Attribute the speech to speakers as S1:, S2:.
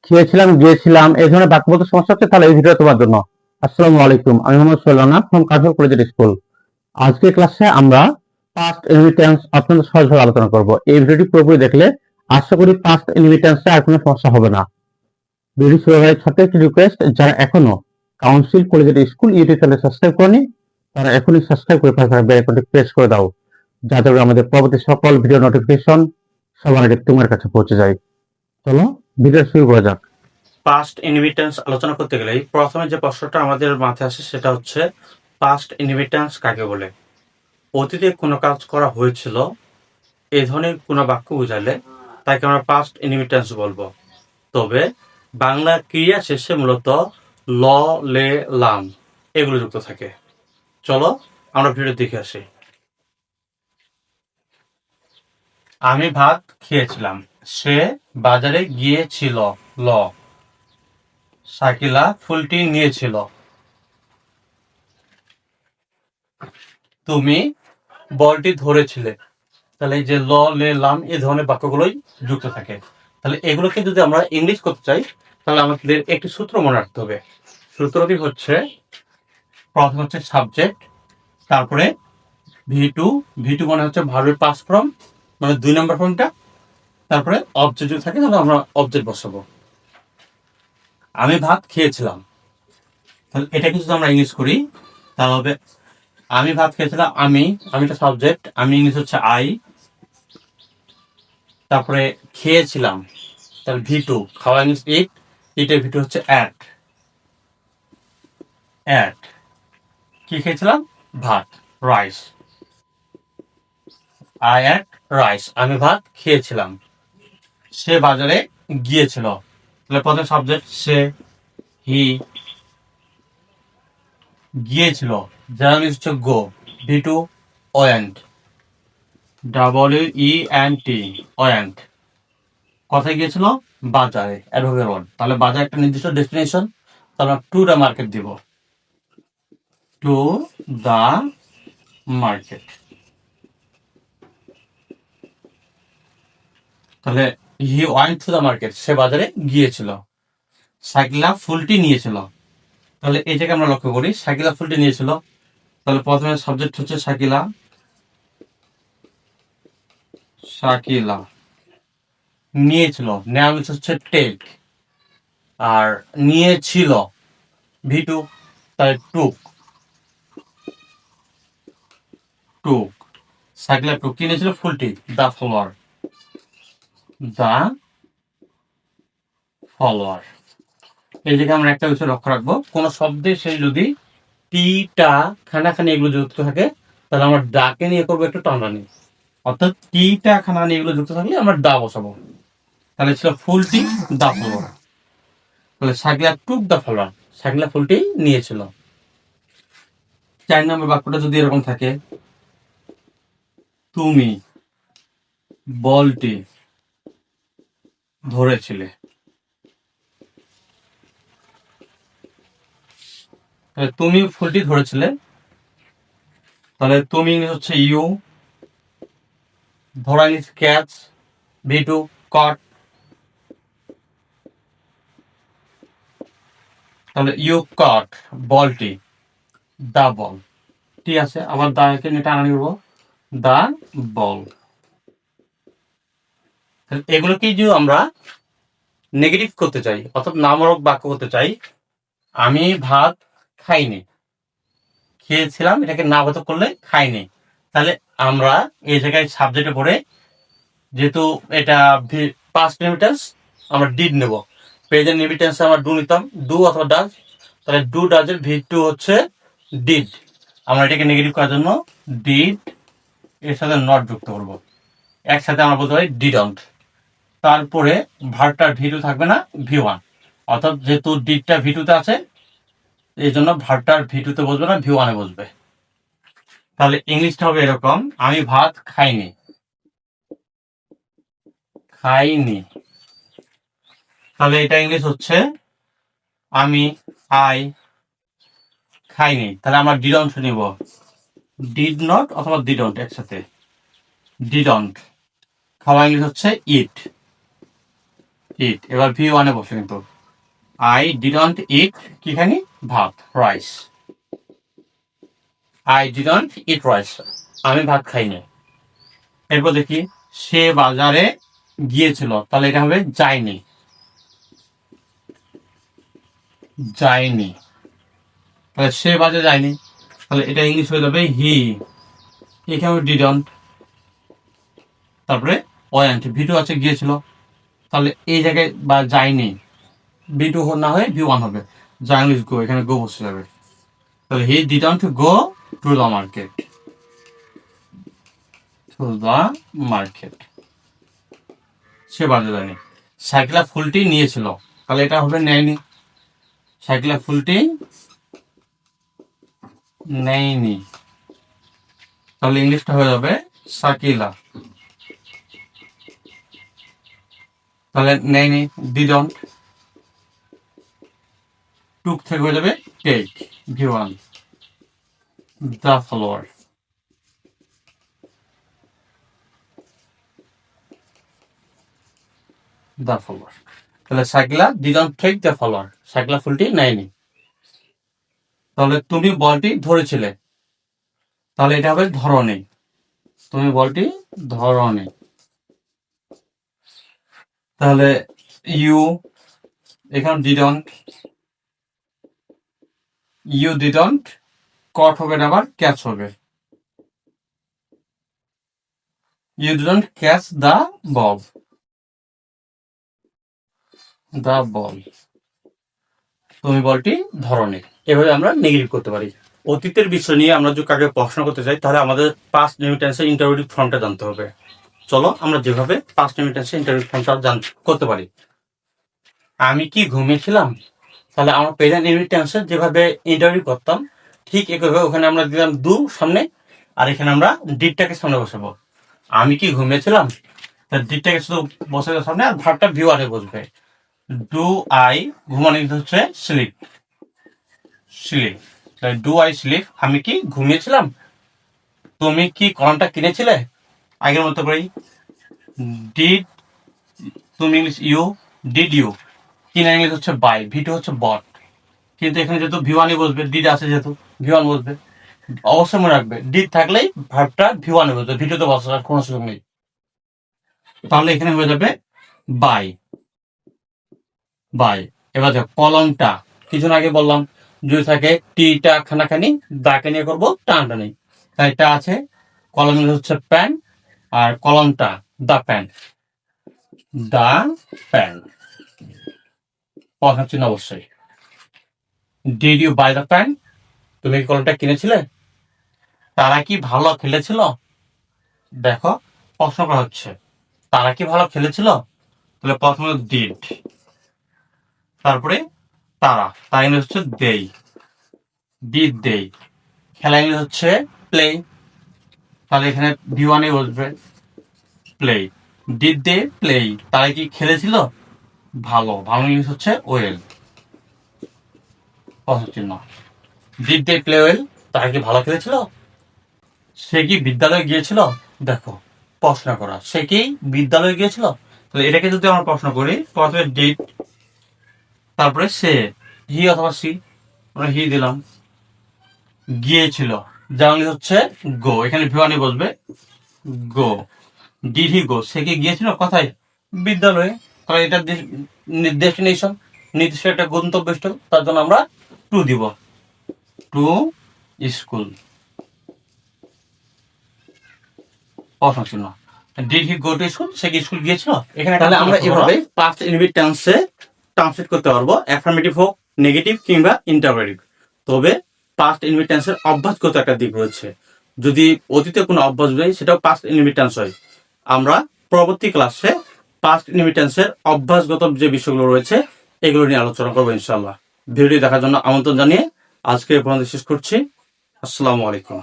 S1: খেয়েছিলাম, গিয়েছিলাম এই ধরনের বাক্যগত সমস্যা হচ্ছে, তাহলে এই ভিডিও তোমার জন্য। আসসালামু আলাইকুম, আমি Mohammad Sohelana from Kajal collegiate school. আজকের ক্লাসে আমরা পাস্ট ইনহেরিটেন্স অত্যন্ত সহজভাবে আলোচনা করব। এই ভিডিওটি পুরোপুরি দেখলে আশা করি পাস্ট ইনহেরিটেন্সে আর কোনো সমস্যা হবে না। ভিডিও শুরু হওয়ার সাথে একটি রিকোয়েস্ট, যারা এখনো council collegiate school YouTube channel subscribe করনি তারা এখনই সাবস্ক্রাইব করে পাশে থাকা বেল আইকনটি প্রেস করে দাও, যাতে করে আমাদের পরবর্তী সকল ভিডিও নোটিফিকেশন সবার আগে তোমার কাছে পৌঁছে যায়। চলো ভিডিও শুরু করা যাক।
S2: পাস্ট ইনহেরিটেন্স আলোচনা করতে গেলেই প্রথমে যে প্রশ্নটা আমাদের মাথায় আসে সেটা হচ্ছে পাস্ট ইনহেরিটেন্স কাকে বলে। অতীতে কোনো কাজ করা হয়েছিল এই ধরনের কোনো বাক্য বুঝালে তাকে আমরা পাস্ট ইনহেরিটেন্স বলবো। তবে বাংলা ক্রিয়া শেষে মূলত ল, লে, লাম এগুলো যুক্ত থাকে। চলো আমরা ভিডিও দেখে আসি। আমি ভাত খেয়েছিলাম, সে বাজারে গিয়েছিল। ল। শাকিলা ফুলটি নিয়েছিল। তুমি বলটি ধরেছিলে। তাহলে এই যে ল, লে, লাম এই ধরনের বাক্যগুলোই যুক্ত থাকে। তাহলে এগুলোকে যদি আমরা ইংলিশ করতে চাই তাহলে আমাদের একটি সূত্র মনে রাখতে হবে। সূত্রটি হচ্ছে, প্রথম হচ্ছে সাবজেক্ট, তারপরে ভি টু মানে হচ্ছে ভার্বের পাস্ট ফর্ম, মানে 2 নম্বর ফর্মটা, তারপরে অবজেক্ট যদি থাকে তাহলে আমরা অবজেক্ট বসাবো। আমি ভাত খেয়েছিলাম, তাহলে এটাকে যদি আমরা ইংলিশ করি তাহলে হবে আমি ভাত খেয়েছিলাম। আমিটা সাবজেক্ট, আমি ইংলিশ হচ্ছে আই, তারপরে খেয়েছিলাম তাহলে ভি2, খাওয়া ইংলিশ ইট, ইটের ভি2 হচ্ছে অ্যাট। কি খেয়েছিলাম? ভাত, রাইস। আই অ্যাট রাইস, আমি ভাত খেয়েছিলাম। সে বাজারে গিয়েছিল, তাহলে প্রথম সাবজেক্ট সে, হি, গিয়েছিল, যার ইংলিশ হচ্ছে গো, ভি2 ওয়েন্ট, WENT, ওয়েন্ট। কোথায় গিয়েছিল? বাজারে, অ্যাডভার্বের ওয়ার্ড। তাহলে বাজার একটা নির্দিষ্ট ডেস্টিনেশন, তাহলে টু দ্য মার্কেট দিব, টু দ্য মার্কেট। তাহলে he went to the market, সে বাজারে গিয়েছিল। শাকিলা ফুলটি নিয়েছিল, তাহলে এই জায়গায় আমরা লক্ষ্য করি শাকিলা ফুলটি নিয়েছিল, তাহলে প্রথমে সাবজেক্ট হচ্ছে শাকিলা, শাকিলা নিয়েছিল, নেওয়া হচ্ছে টেক, আর নিয়েছিল ভি2, তাহলে টুক। শাকিলা টুক, কি নিয়েছিল? ফুলটি, দ্য ফলোয়ার, দ্য ফলোয়ার। এই জায়গায় আমরা একটা বিষয় লক্ষ্য রাখবো, কোন শব্দের শেষে যদি টি, টা, খানাখানি এগুলো যুক্ত থাকে তাহলে আমরা ডাকে নিয়ে করবো একটু টানানি, অর্থাৎ টি, টা, খানাখানি এগুলো যুক্ত থাকলে আমরা ডা বসাবো। তাহলে ছিল ফুলটি, দা ফলোয়ার। তাহলে শাকিলা টুক দা ফলোয়ার, শাকিলা ফুলটি নিয়েছিল। 4 নম্বর বাক্যটা যদি এরকম থাকে, তুমি বলটি ধরেছিলে, তুমি ফুলটি ধরেছিলে, তাহলে তুমি হচ্ছে ইউ, ধরা ইংলিশ ক্যাচ, ভি2 কট, তাহলে ইউ কট বলটি, দা বল। ঠিক আছে, আবার দাকে নিয়ে টানা নিব, দা বল। এগুলোকেই যদি আমরা নেগেটিভ করতে চাই, অর্থাৎ নামরক বাক্য করতে চাই, আমি ভাত খাইনি, খেয়েছিলাম এটাকে নাবাচক করলে খাইনি, তাহলে আমরা এই জায়গায় সাবজেক্টে পড়ে, যেহেতু এটা পাস্ট ইনহেরিটেন্স, আমরা ডিড নেব। প্রেজেন্ট ইনহেরিটেন্স আমরা ডু নিতাম, ডু অথবা ডাজ, তাহলে ডু ডাজের ভি2 হচ্ছে ডিড। আমরা এটাকে নেগেটিভ করার জন্য ডিড এর সাথে নট যুক্ত করব, একসাথে আমরা বলতে পারি ডিডন্ট। তারপরে ভার্বটার ভি2 থাকবে না, ভি1, অর্থাৎ যেহেতু ডিডটা ভি2তে আছে এই জন্য ভার্বটার ভি2তে বসবে না, ভি1-এ বসবে। তাহলে ইংলিশটা হবে এরকম, আমি ভাত খাইনি, খাইনি। তাহলে এটা ইংলিশ হচ্ছে আমি, আই, খাইনি। তাহলে আমরা ডিডন্ট নিব, ডিড নট অথবা ডিডন্ট একসাথে, ডিডন্ট। খাওয়া ইংলিশ হচ্ছে ইট, ইট। এবার ভি ওয়ানে বসে কিন্তু আই ডিডন্ট ইট কি খানি ভাত rice. I didn't eat rice, আমি ভাত খাইনি। এরপর দেখি সে বাজারে গিয়েছিল, তাহলে এটা হবে যায়নি। যায়নি, তাহলে সে বাজারে যায়নি, তাহলে এটা ইংলিশ হয়ে যাবে হি। এখানে ডিডন্ট, তারপরে ওয়ান্ট, ভি টু আছে গিয়েছিল, তাহলে এই জায়গায় বা যায়নি, ভি টু না হয়ে ভি ওয়ান হবে। যা ইংলিশ গো, এখানে গো বসে যাবে। তাহলে he didn't go to the market. To the market, সে বাজারে যায়নি। সাইকেলা ফুলটি নিয়েছিল, তাহলে এটা হবে নেয়নি। সাইকেলা ফুলটি নেয়নি, তাহলে ইংলিশটা হয়ে যাবে সাকিলা। তাহলে নেয়নি ডিডন্ট, টুক থেকে হয়ে যাবে take, V one. The follower, the follower. তাহলে সাইকেলা ডিডন্ট টেক দ্য ফলোয়ার, সাইকেলা ফুলটি নেয়নি। তাহলে তুমি বলটি ধরেছিলে, তাহলে এটা হবে ধরনে, তুমি বলটি ধরনে। তাহলে ইউ, এখানে ডিডন্ট, ইউ ডিডন্ট, কট হবে না আবার ক্যাচ হবে। You didn't catch the ball, the ball, তুমি বলটি ধরনে। এভাবে আমরা নেগেটিভ করতে পারি। অতীতের বিষয় নিয়ে আমরা যদি কাকে প্রশ্ন করতে চাই, তাহলে আমাদের পাস্ট টেন্সের ইন্টারোগেটিভ ফর্মটা জানতে হবে। চলো আমরা যেভাবে পাস্ট টেন্সের ইন্টারোগেটিভ ফর্মটা করতে পারি। আমি কি ঘুমিয়েছিলাম, তাহলে আমরা প্রেজেন্ট টেন্সের যেভাবে ইন্টারভিউ করতাম ঠিক একইভাবে ওখানে আমরা দিলাম ডু সামনে, আর এখানে আমরা ডিডটাকে সামনে বসাবো। আমি কি ঘুমিয়েছিলাম, তাহলে ডিডটাকে শুধু বসে সামনে, আর ভার্বটা ভি ওয়ানে বসবে। ডু আই, ঘুমানো হচ্ছে sleep, sleep. Do I sleep, আমি কি ঘুমিয়েছিলাম। তুমি কি কলমটা কিনেছিলে, আগের মতো করেই ডিড, তুমি ইংলিশ ইউ, ডিড ইউ, কিনা ইংলিশ হচ্ছে বাই, ভি টু হচ্ছে বট। কিন্তু এখানে যেহেতু ভি ওয়ানই বসবে, ডিড আছে যেহেতু ভি ওয়ান বসবে। অবশ্যই মনে রাখবে ডিড থাকলেই ভার্বটা ভি ওয়ানে বসবে, ভি টু তে বসার কোনো সুযোগ নেই। তাহলে এখানে হয়ে যাবে বাই, বাই। এবার দেখো কলমটা, কিছুদিন আগে বললাম যদি থাকে টিটা খানাখানি, দাকে নিয়ে করবো টানটা নেই, তাই টা আছে। কলম হচ্ছে প্যান, আর কলমটা দা প্যান, দা প্যান, প্রশ্ন চিহ্ন অবশ্যই। Did you buy the pen, তুমি কি কলমটা কিনেছিলে। তারা কি ভালো খেলেছিল, দেখো প্রশ্ন করা হচ্ছে তারা কি ভালো খেলেছিল, তাহলে প্রথমে ডিড, তারপরে তারা, তার ইংলিশ হচ্ছে দেই, ডিড দেই। খেলা ইংলিশ হচ্ছে প্লে, তাহলে এখানে ভি ওয়ানে বসবে প্লে। ডিড দে প্লে, তারা কি খেলেছিল, ভালো, ভালো ইংলিশ হচ্ছে ওয়েল, প্রশ্ন চিহ্ন। ডিড দে প্লে ওয়েল, তারা কি ভালো খেলেছিল। সে কি বিদ্যালয়ে গিয়েছিল, দেখো প্রশ্ন করা, সে কি বিদ্যালয়ে গিয়েছিল। তাহলে এটাকে যদি আমরা প্রশ্ন করি, প্রথমে ডিড, তারপরে সে, হি অথবা সি, আমরা হি দিলাম। গিয়েছিল, যা হচ্ছে গো, এখানে ভিওয়ানি বসবে গো। ডিড হি গো, সে কি গিয়েছিল কোথায়, বিদ্যালয়ে। তাহলে এটা ডেস্টিনেশন, নির্দিষ্ট একটা গন্তব্যস্থল, তার জন্য আমরা টু দিব, টু স্কুল, প্রশ্ন চিহ্ন। Did he go to school, সে কি স্কুল গিয়েছিল এখানে। তাহলে আমরা এভাবে পাস্ট ইনডিফিনিট টেন্সে ট্রান্সলেট করতে পারবো, অ্যাফার্মেটিভ হোক, নেগেটিভ কিংবা ইন্টারোগেটিভ। তবে পাস্ট ইনডিফিনিট টেন্সের অভ্যাসগত একটা দিক রয়েছে, যদি অতীতে কোনো অভ্যাস নেই সেটাও পাস্ট ইনডিফিনিট টেন্স হয়। আমরা পরবর্তী ক্লাসে পাস্ট ইনডিফিনিট টেন্সের অভ্যাসগত যে বিষয়গুলো রয়েছে এগুলো নিয়ে আলোচনা করবো ইনশাআল্লাহ। ভিডিওটি দেখার জন্য আমন্ত্রণ জানিয়ে আজকে এ পর্যন্ত শেষ করছি। আসসালামু আলাইকুম।